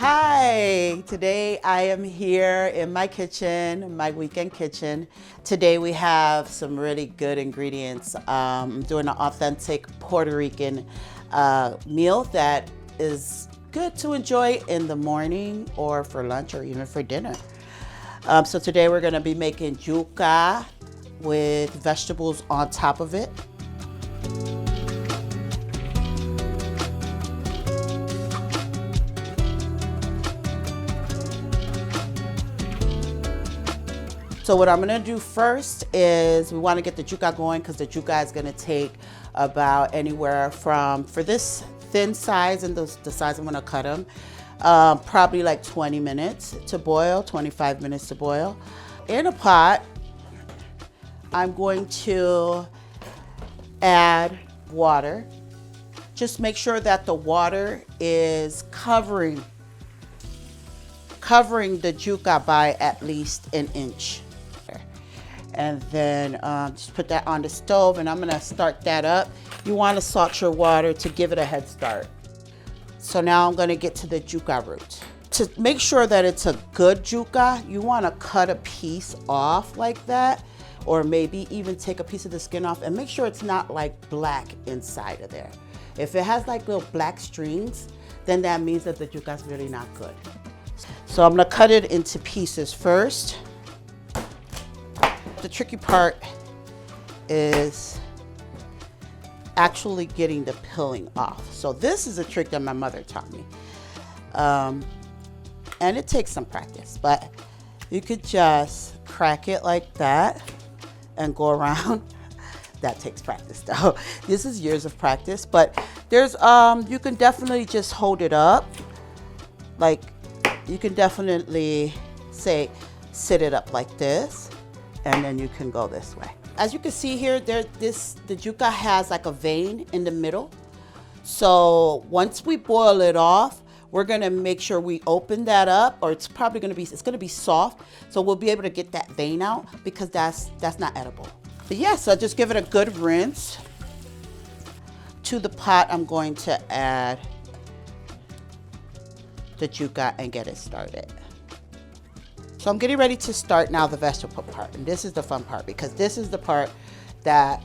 Hi, today I am here in my kitchen, my weekend kitchen. Today we have some really good ingredients. I'm doing an authentic Puerto Rican meal that is good to enjoy in the morning or for lunch or even for dinner. So today we're gonna be making yuca with vegetables on top of it. So what I'm gonna do first is we wanna get the yuca going because the yuca is gonna take about anywhere from, for this thin size and the size I'm gonna cut them, probably like 20 minutes to boil, 25 minutes to boil. In a pot, I'm going to add water. Just make sure that the water is covering the yuca by at least an inch. And then just put that on the stove, and I'm gonna start that up. You wanna salt your water to give it a head start. So now I'm gonna get to the yuca root. To make sure that it's a good yuca, you wanna cut a piece off like that, or maybe even take a piece of the skin off and make sure it's not like black inside of there. If it has like little black strings, then that means that the yuca's really not good. So I'm gonna cut it into pieces first. The tricky part is actually getting the peeling off. So this is a trick that my mother taught me. And it takes some practice, but you could just crack it like that and go around. That takes practice though. This is years of practice, but there's, you can definitely just hold it up. Like you can definitely say, sit it up like this. And then you can go this way. As you can see here, the yuca has like a vein in the middle. So once we boil it off, we're gonna make sure we open that up, or it's gonna be soft. So we'll be able to get that vein out because that's not edible. But yeah, so just give it a good rinse. To the pot, I'm going to add the yuca and get it started. So I'm getting ready to start now the vegetable part, and this is the fun part because this is the part that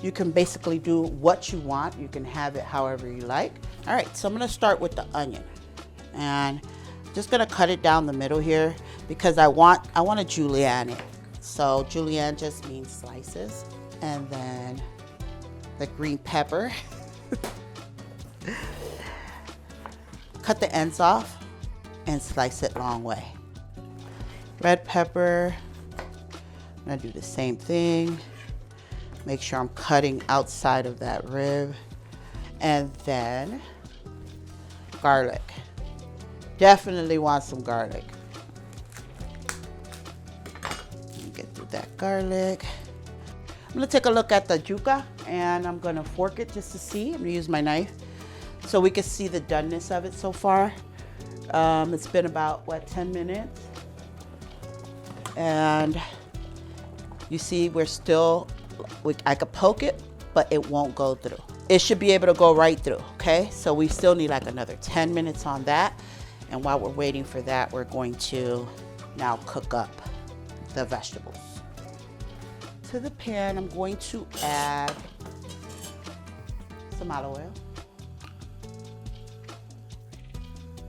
you can basically do what you want. You can have it however you like. All right, so I'm gonna start with the onion, and just gonna cut it down the middle here because I want to julienne it. So julienne just means slices, and then the green pepper. Cut the ends off and slice it long way. Red pepper, I'm gonna do the same thing. Make sure I'm cutting outside of that rib. And then garlic. Definitely want some garlic. Get through that garlic. I'm gonna take a look at the yuca and I'm gonna fork it just to see. I'm gonna use my knife so we can see the doneness of it so far. It's been about, 10 minutes? And you see I could poke it, but it won't go through. It should be able to go right through, okay? So we still need like another 10 minutes on that. And while we're waiting for that, we're going to now cook up the vegetables. To the pan, I'm going to add some olive oil.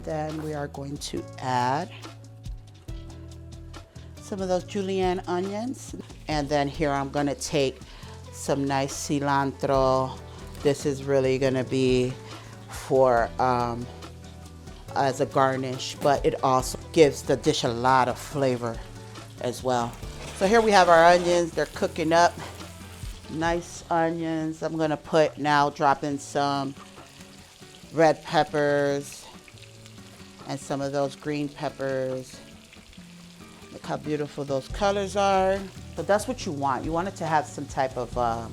Then we are going to add some of those julienne onions. And then here I'm gonna take some nice cilantro. This is really gonna be for as a garnish, but it also gives the dish a lot of flavor as well. So here we have our onions, they're cooking up. Nice onions. I'm gonna drop in some red peppers, and some of those green peppers. Look how beautiful those colors are. So that's what you want. You want it to have some type of a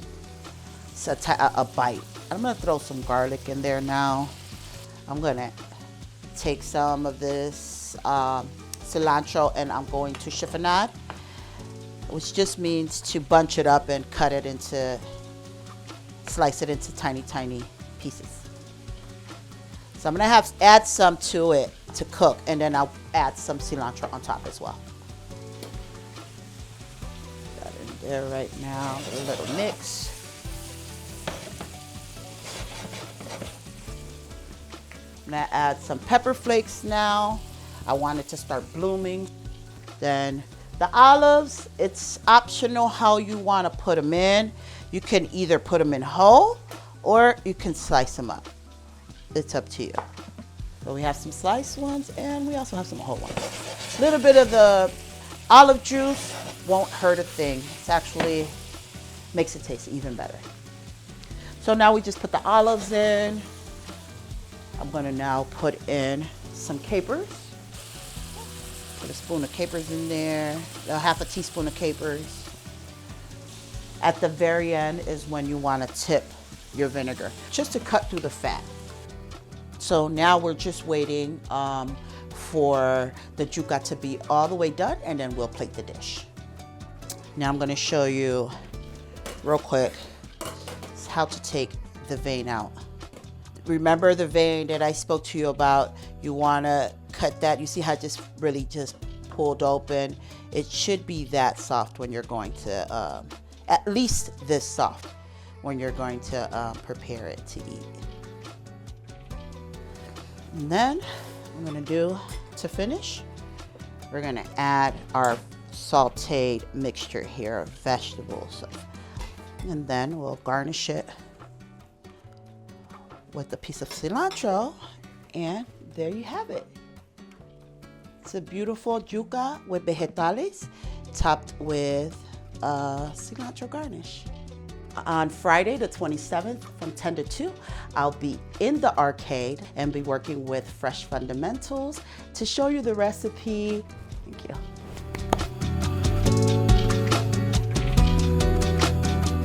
bite. I'm gonna throw some garlic in there now. I'm gonna take some of this cilantro and I'm going to chiffonade, which just means to bunch it up and slice it into tiny, tiny pieces. So I'm gonna add some to it to cook, and then I'll add some cilantro on top as well. Got it in there right now, a little mix. I'm gonna add some pepper flakes now. I want it to start blooming. Then the olives, it's optional how you wanna put them in. You can either put them in whole or you can slice them up. It's up to you. So we have some sliced ones and we also have some whole ones. A little bit of the olive juice won't hurt a thing. It's actually makes it taste even better. So now we just put the olives in. I'm gonna now put in some capers. Put a spoon of capers in there, half a teaspoon of capers. At the very end is when you wanna tip your vinegar, just to cut through the fat. So now we're just waiting for the yuca to be all the way done, and then we'll plate the dish. Now I'm gonna show you real quick how to take the vein out. Remember the vein that I spoke to you about? You wanna cut that. You see how it just really just pulled open? It should be that soft when you're going to, at least this soft, when you're going to prepare it to eat. And then I'm gonna do, to finish, we're gonna add our sauteed mixture here of vegetables. And then we'll garnish it with a piece of cilantro, and there you have it. It's a beautiful yuca with vegetales topped with cilantro garnish. On Friday the 27th from 10 to 2, I'll be in the arcade and be working with Fresh Fundamentals to show you the recipe. Thank you.